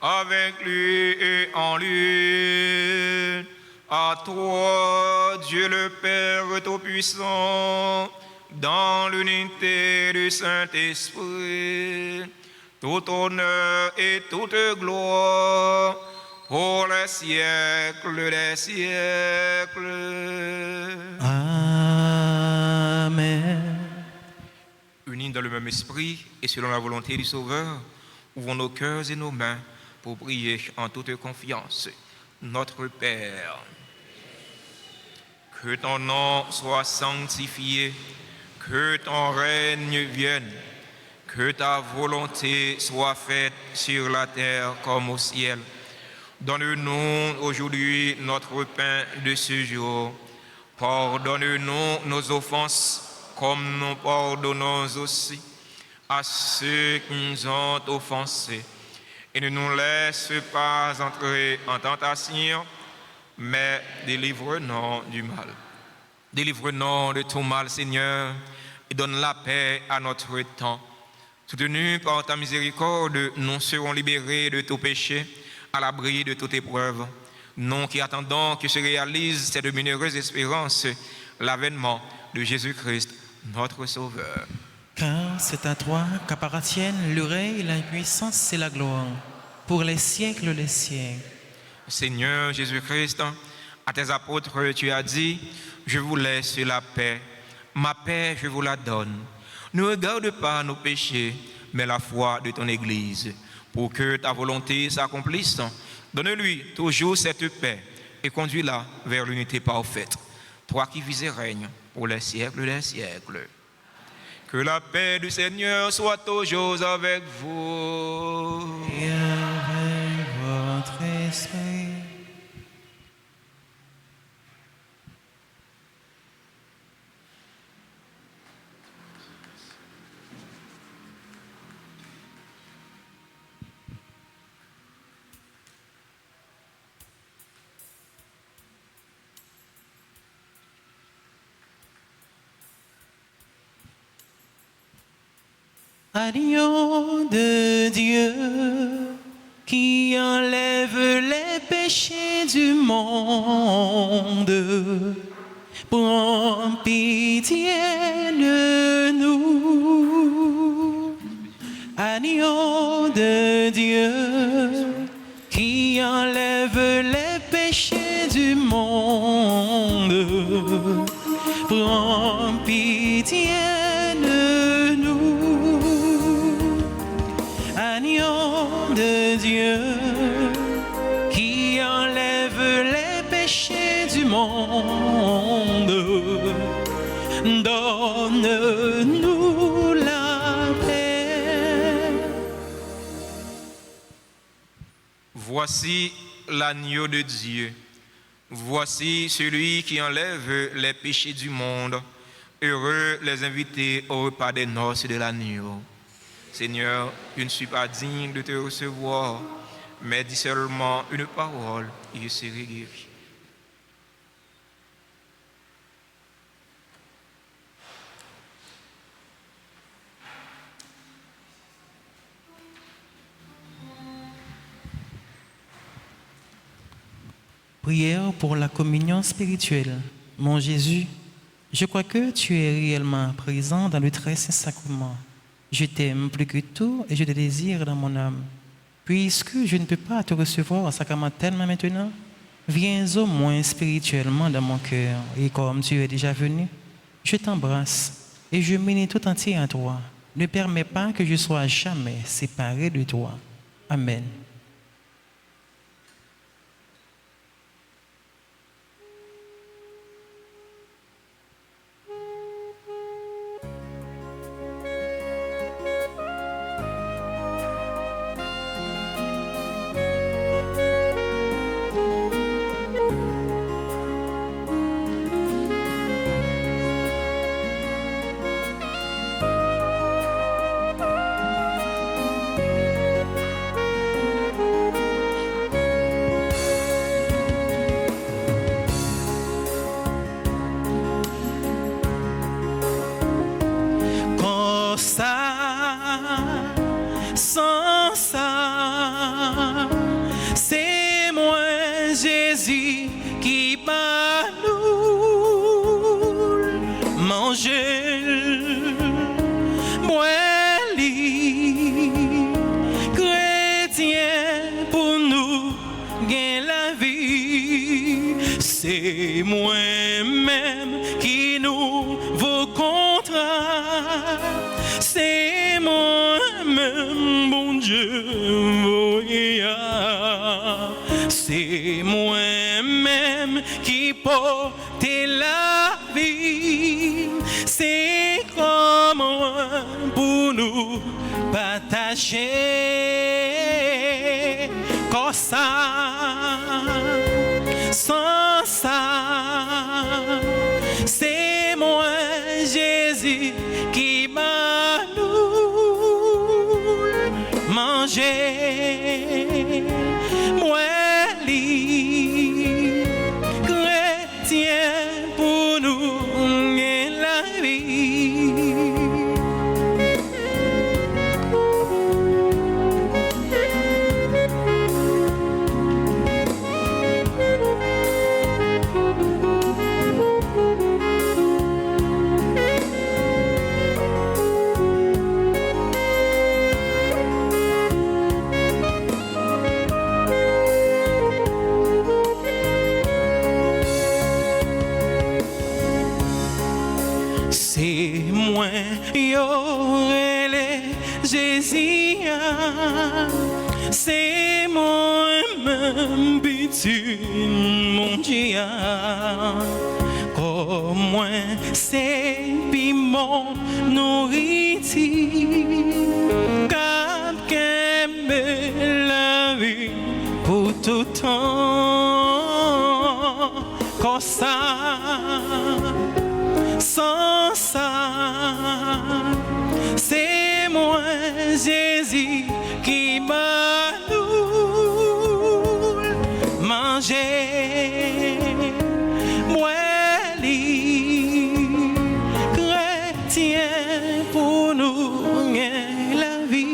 avec lui et en lui, à toi, Dieu le Père Tout-Puissant, dans l'unité du Saint-Esprit, tout honneur et toute gloire pour les siècles des siècles. Amen. Unis dans le même esprit et selon la volonté du Sauveur, ouvrons nos cœurs et nos mains pour prier en toute confiance. Notre Père, que ton nom soit sanctifié, que ton règne vienne, que ta volonté soit faite sur la terre comme au ciel. Donne-nous aujourd'hui notre pain de ce jour. Pardonne-nous nos offenses, comme nous pardonnons aussi à ceux qui nous ont offensés. Et ne nous laisse pas entrer en tentation, mais délivre-nous du mal. Délivre-nous de tout mal, Seigneur, et donne la paix à notre temps. Soutenus par ta miséricorde, nous serons libérés de tout péché, à l'abri de toute épreuve. Nous qui attendons que se réalise cette bienheureuse espérance, l'avènement de Jésus-Christ, notre Sauveur. Car c'est à toi qu'appartiennent le règne, la puissance et la gloire, pour les siècles des siècles. Seigneur Jésus-Christ, à tes apôtres, tu as dit, je vous laisse la paix, ma paix je vous la donne. Ne regarde pas nos péchés, mais la foi de ton Église, pour que ta volonté s'accomplisse. Donne-lui toujours cette paix et conduis-la vers l'unité parfaite. Toi qui vis et règnes pour les siècles des siècles. Que la paix du Seigneur soit toujours avec vous. Et avec votre esprit. Agneau de Dieu qui enlève les péchés du monde, prends pitié de nous. Agneau de Dieu qui enlève les péchés du monde, prends pitié de nous. Agneau de Dieu qui enlève les péchés du monde, donne-nous la paix. Voici l'agneau de Dieu. Voici celui qui enlève les péchés du monde. Heureux les invités au repas des noces de l'agneau. Seigneur, je ne suis pas digne de te recevoir, mais dis seulement une parole et je serai guéri. Prière pour la communion spirituelle. Mon Jésus, je crois que tu es réellement présent dans le très saint sacrement. Je t'aime plus que tout et je te désire dans mon âme. Puisque je ne peux pas te recevoir sacramentellement maintenant, viens au moins spirituellement dans mon cœur. Et comme tu es déjà venu, je t'embrasse et je m'unis tout entier à toi. Ne permets pas que je sois jamais séparé de toi. Amen. Sans ça, c'est moi Jésus qui parle, manger, boire, chrétien pour nous gagner la vie. C'est moi-même qui nous vaut contrat. C'est moi-même, bon Dieu, c'est moi-même qui porte la vie. C'est comme moi pour nous partager. Comme ça, sans ça, c'est moi Jésus qui m'a manger, moi li, chrétien pour nous et la vie. C'est moi, yo, Jésus, c'est moi-même, petit mon Dieu. Comme moi, c'est mon nourriture, car qu'aime la vie pour tout temps, comme ça. Sans ça, c'est moi Jésus qui m'a manger, moi li, chrétien pour nous la vie.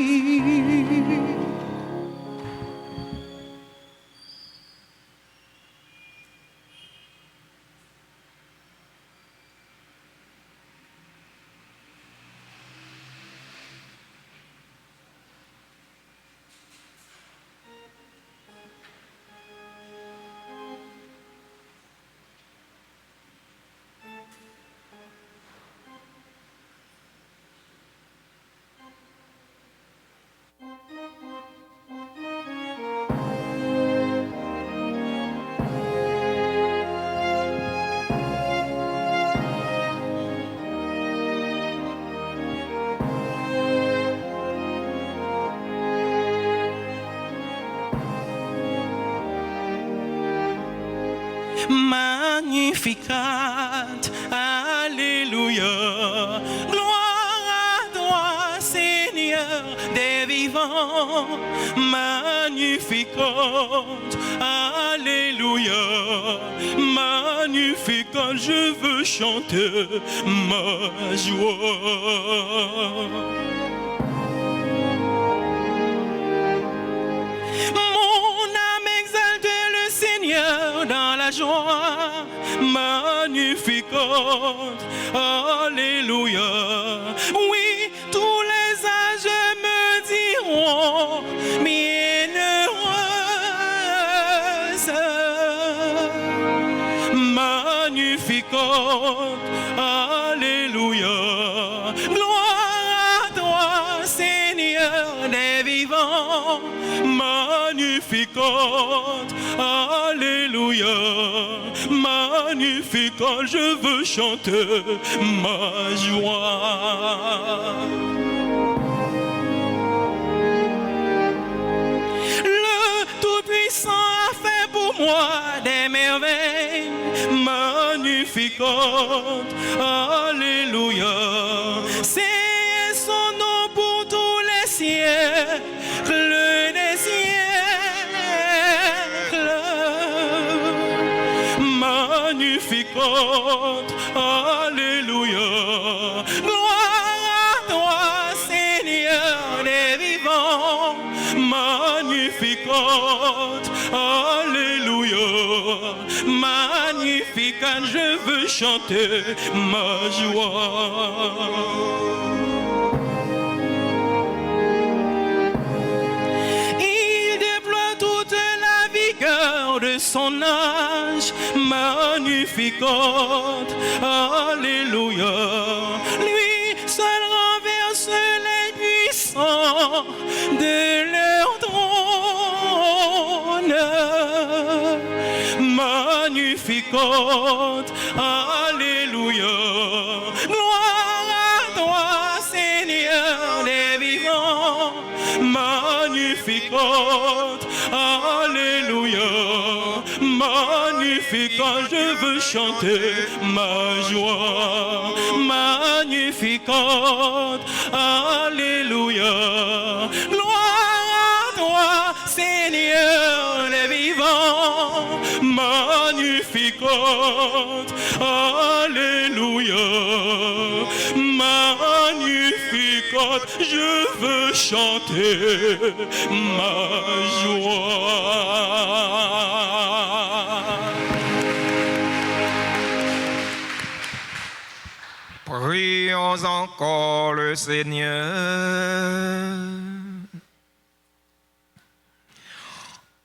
Magnificat, Alléluia, gloire à toi, Seigneur des vivants. Magnificat, Alléluia, magnificat, je veux chanter ma joie. Dans la joie, magnificat, alléluia. Oui, tous les âges me diront, bienheureuse. Magnificat, alléluia. Gloire à toi, Seigneur des vivants. Magnificat, alléluia, magnificat, je veux chanter ma joie. Le Tout-Puissant a fait pour moi des merveilles. Magnificat, alléluia, c'est son nom pour tous les siècles. Magnificat, alléluia, gloire à toi, Seigneur des vivants. Magnificat, alléluia, magnificat, je veux chanter ma joie. De son âge, magnificat, alléluia. Lui seul renverse les puissants de leur trône. Magnificat, alléluia. Gloire à toi, Seigneur des vivants. Magnificat, alléluia, Magnificat, je veux chanter ma joie. Magnificat, alléluia. Gloire à toi, Seigneur les vivants. Magnificat, alléluia. Magnificat, je veux chanter ma joie. Prions encore le Seigneur.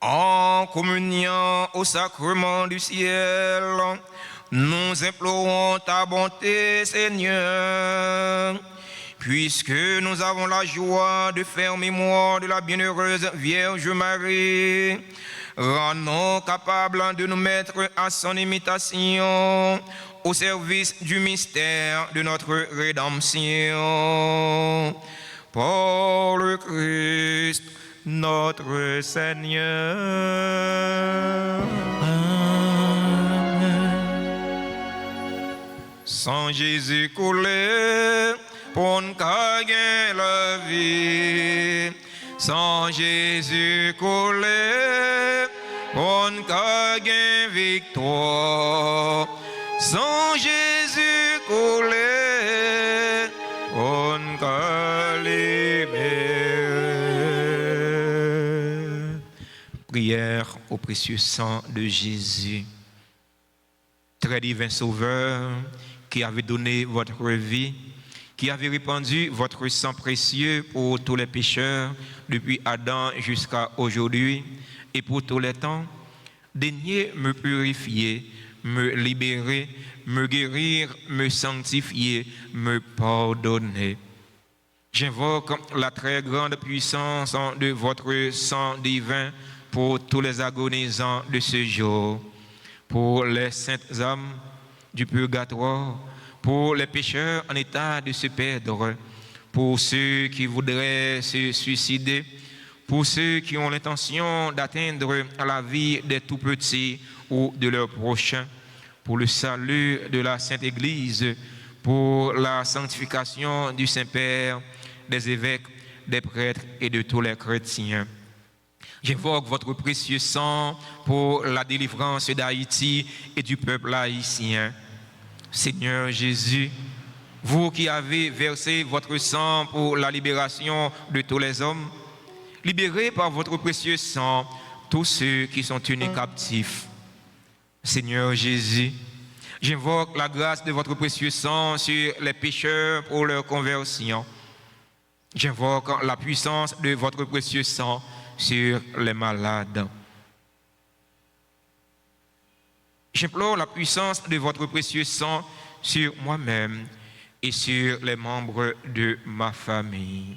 En communion au sacrement du ciel, nous implorons ta bonté, Seigneur. Puisque nous avons la joie de faire mémoire de la bienheureuse Vierge Marie, rends-nous capables de nous mettre à son imitation au service du mystère de notre rédemption. Par le Christ, notre Seigneur. Sans Jésus coulé, pour nous gagner la vie. Sans Jésus coulé, pour nous gagner victoire. Sans Jésus coulé, pour nous libérer. Prière au précieux sang de Jésus. Très divin Sauveur, qui avait donné votre vie, qui avez répandu votre sang précieux pour tous les pécheurs, depuis Adam jusqu'à aujourd'hui, et pour tous les temps, daignez me purifier, me libérer, me guérir, me sanctifier, me pardonner. J'invoque la très grande puissance de votre sang divin pour tous les agonisants de ce jour, pour les saintes âmes du purgatoire, pour les pécheurs en état de se perdre, pour ceux qui voudraient se suicider, pour ceux qui ont l'intention d'atteindre la vie des tout-petits ou de leurs prochains, pour le salut de la Sainte Église, pour la sanctification du Saint-Père, des évêques, des prêtres et de tous les chrétiens. J'invoque votre précieux sang pour la délivrance d'Haïti et du peuple haïtien. Seigneur Jésus, vous qui avez versé votre sang pour la libération de tous les hommes, libérez par votre précieux sang tous ceux qui sont tenus captifs. Seigneur Jésus, j'invoque la grâce de votre précieux sang sur les pécheurs pour leur conversion. J'invoque la puissance de votre précieux sang sur les malades. J'implore la puissance de votre précieux sang sur moi-même et sur les membres de ma famille.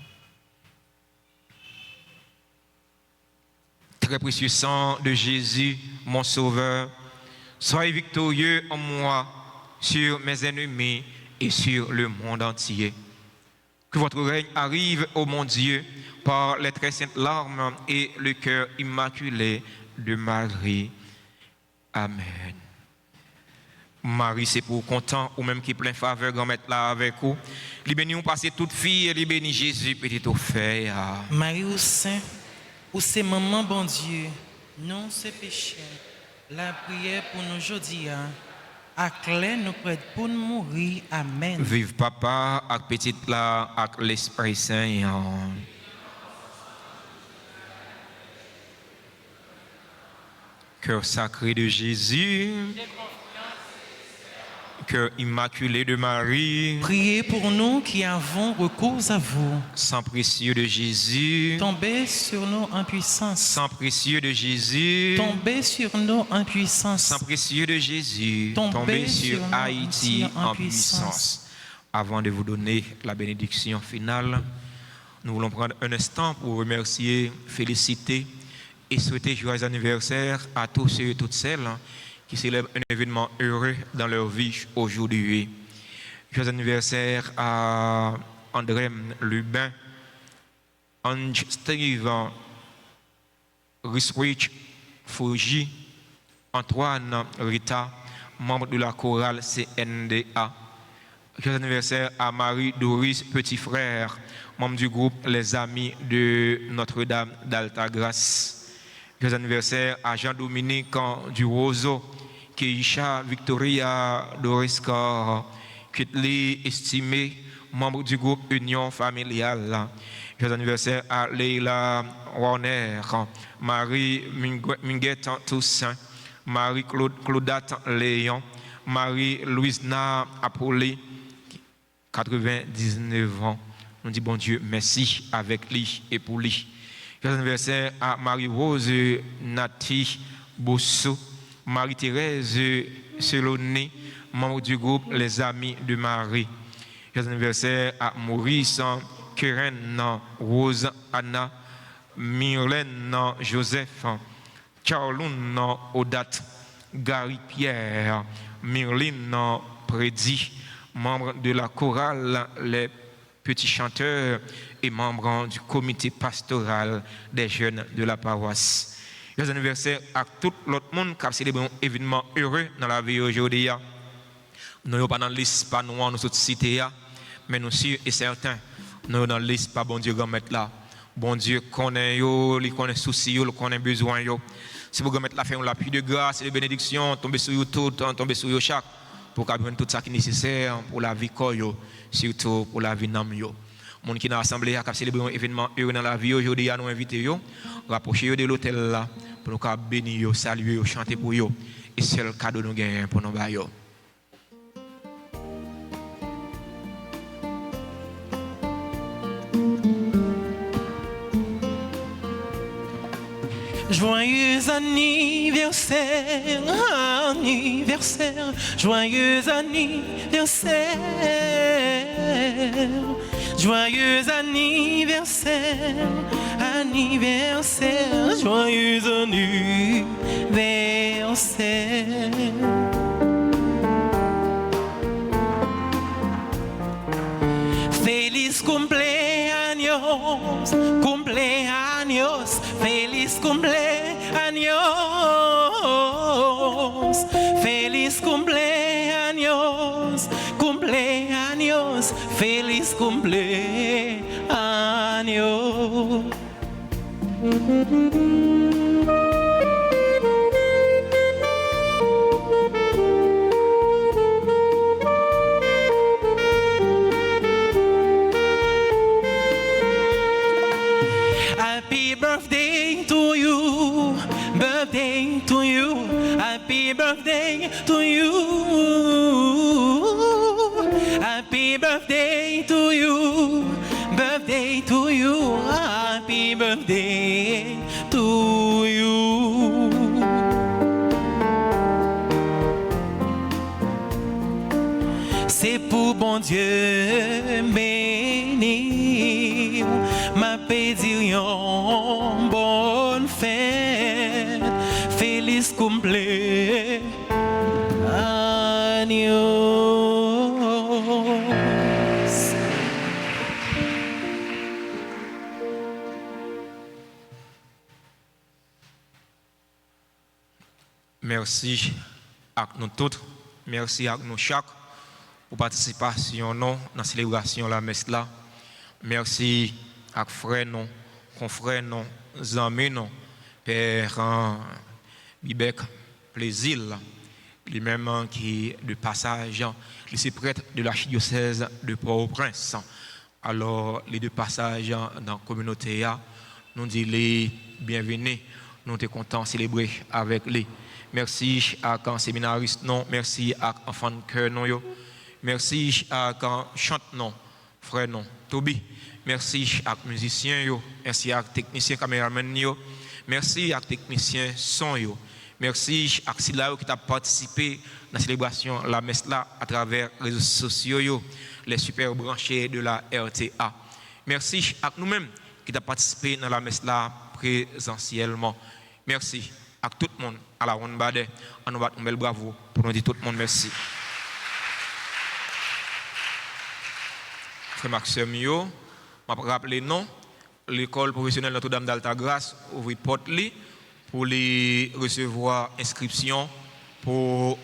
Très précieux sang de Jésus, mon Sauveur, soyez victorieux en moi sur mes ennemis et sur le monde entier. Que votre règne arrive, ô mon Dieu, par les très saintes larmes et le cœur immaculé de Marie. Amen. Marie, c'est pour content, ou même qui plein faveur, grand maître là avec vous. Li béni ou passer toute fille, li béni Jésus, petit au fait. Marie ou Saint, ou c'est maman bon Dieu, non c'est péché. La prière pour nous aujourd'hui, à clé nous prête pour nous mourir. Amen. Vive papa, avec petite là, avec l'Esprit Saint. Cœur sacré de Jésus, cœur immaculé de Marie, Priez pour nous qui avons recours à vous. sang précieux de Jésus, Tombez sur nous en puissance. sang précieux de Jésus, Tombez sur nous en puissance. sang précieux de Jésus, Tombez tombez sur sur nous Haïti en en puissance. Avant de vous donner la bénédiction finale, nous voulons prendre un instant pour remercier, féliciter et souhaiter joyeux anniversaire à tous ceux et toutes celles qui célèbrent un événement heureux dans leur vie aujourd'hui. Joyeux anniversaire à André Lubin, Ange Steve, Riswich Fuji, Antoine Rita, membre de la chorale CNDA. Joyeux anniversaire à Marie Doris, petit frère, membre du groupe Les Amis de Notre-Dame d'Altagrace. Joyeux anniversaire à Jean-Dominique du Roseau, Keisha Victoria Doriscor, Kitli Estimé, membre du groupe Union Familiale. Joyeux anniversaire à Leila Warner, Marie Minguette Toussaint, Marie-Claudate Léon, Marie-Louisna Apolli, 99 ans. On dit bon Dieu, merci avec lui et pour lui. Joyeux anniversaire à Marie-Rose Nati Bosso, Marie-Thérèse Seloni, membre du groupe Les Amis de Marie. Joyeux anniversaire à Maurice Keren Rose Anna, Myrlène Joseph, Charloune Odate, Gary Pierre, Myrline Prédi, membre de la chorale Les Petits Chanteurs et membre du comité pastoral des jeunes de la paroisse. Joyeux anniversaire à tout l'autre monde qui a célébré un événement heureux dans la vie aujourd'hui. Nous ne sommes pas dans la liste, pas nous, nous sommes cités, mais nous sommes certains, nous sommes dans la liste, pas bon Dieu, grand mettre là. Bon Dieu connaît yo, il connaît souci yo, il connaît besoin yo. Si vous mettre la fin l'appui de grâce et de bénédiction, tomber sur vous tout, tomber sur vous chaque, pour qu'on ait tout ça qui est nécessaire pour la vie yo, surtout pour la vie nam yo. Monde qui dans l'assemblée a célébré un événement heureux dans la vie aujourd'hui, nous inviter yo, rapprocher yo de l'hôtel là pour nous bénir yo, saluer yo, chanter pour yo. Et c'est le cadeau nous gagnons pour nous ba yo. Joyeux anniversaire, anniversaire, joyeux anniversaire, joyeux anniversaire, anniversaire, joyeux anniversaire. Feliz cumpleaños, cumpleaños, feliz cumpleaños, feliz cumpleaños, cumpleaños, feliz cumpleaños. Happy birthday to you, birthday to you, happy birthday to you, happy birthday to you, birthday to you, happy birthday to you. C'est pour bon Dieu bénir, m'a pédir une bonne fête, feliz cumpleaños. Merci à nous tous, merci à nous chaque pour participation dans la célébration de la messe là. Merci à frères, non, confrères, non, amis, non, Père Bibek Plaisir, lui-même qui est de passage, il est prêtre de l'archidiocèse de Port-au-Prince. Alors, les deux passages dans la communauté, nous disons les bienvenus, nous sommes contents de célébrer avec les. Merci à quand séminariste non, merci à enfant de cœur non, merci à quand chante non, frère non, Toby. Merci à musiciens yo, merci à techniciens caméraman yo, merci à techniciens son yo. Merci à Sila qui a participé à la célébration de la messe là à travers les réseaux sociaux yo, les super branchés de la RTA. Merci à nous-mêmes qui a participé dans la messe là présentiellement. Merci à tout le monde à la ronde bade, on nous bat un bel bravo pour nous dire tout le monde merci. Frère Maxime yo, je vais rappeler non, l'école professionnelle Notre-Dame d'Altagrace ouvre porte li pour les recevoir inscription pour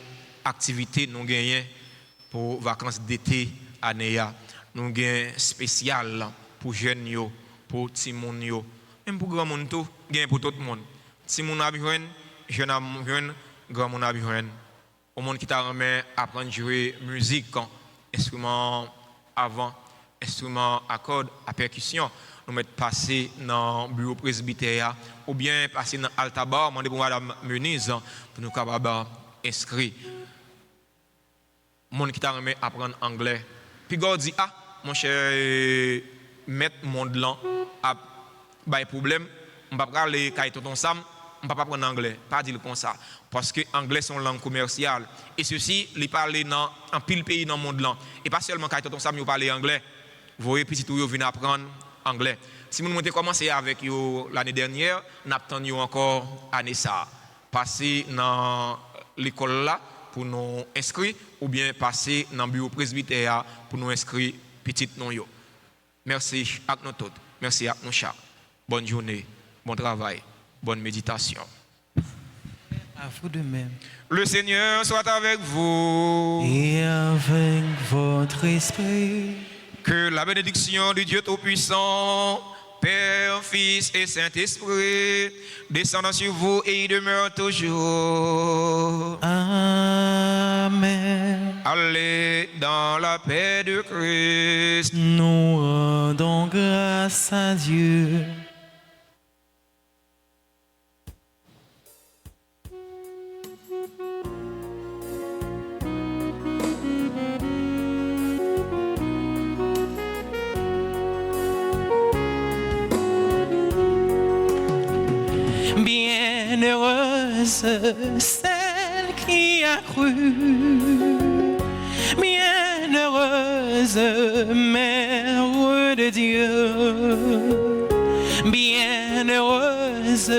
activité nous gagnons pour vacances d'été année. Nous gagnons spécial pour jeunes yo, pour petits moun yo, même pour grand monde tout, gagne pour tout le monde. Si moun a besoin, jeune a besoin, grand monde a besoin. Au monde qui t'a remis apprendre à jouer musique, instrument avant, instrument à cordes, à percussion, nous mettre passer dans le bureau presbytère ou bien passer dans l'altabar, demander pour madame Menise pour nous capables inscrire. Monde qui t'a remis apprendre anglais. Puis God dit ah mon cher mettre monde là a pas problème, on va pas aller cailler tonton Sam. On ne peut pas prendre anglais, pas dire comme ça. Parce que l'anglais est une langue commerciale. Et ceci, il parle dans un pile pays dans le monde. Et pas seulement quand on sait parler anglais. Vous voyez, puis si vous venez apprendre anglais. Si vous avez commencé avec vous l'année dernière, nous attendons encore l'année ça. Passer dans l'école là pour nous inscrire, ou bien passer dans le bureau presbytère pour nous inscrire petit non yo. Merci à nous tous. Merci à nous chats. Bonne journée, bon travail. Bonne méditation. À vous de même. Le Seigneur soit avec vous. Et avec votre esprit. Que la bénédiction du Dieu Tout-Puissant, Père, Fils et Saint-Esprit, descende sur vous et y demeure toujours. Amen. Allez dans la paix de Christ. Nous rendons grâce à Dieu. Bienheureuse celle qui a cru, bienheureuse Mère de Dieu, bienheureuse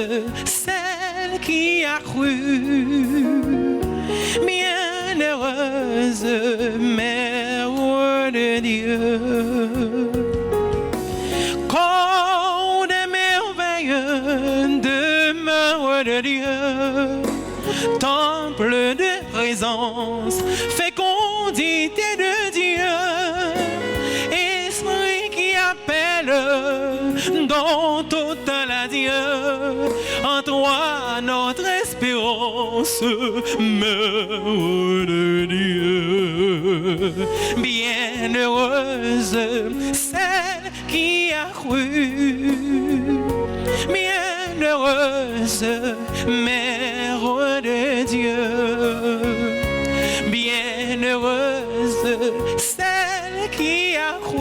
celle qui a cru, bienheureuse Mère de Dieu. Quand des merveilleux demeure de Dieu, temple de présence, fécondité de Dieu, esprit qui appelle dans toute la Dieu, en toi notre espérance, Mère de Dieu. Bienheureuse celle qui a cru, bienheureuse Mère de Dieu, bienheureuse celle qui a cru.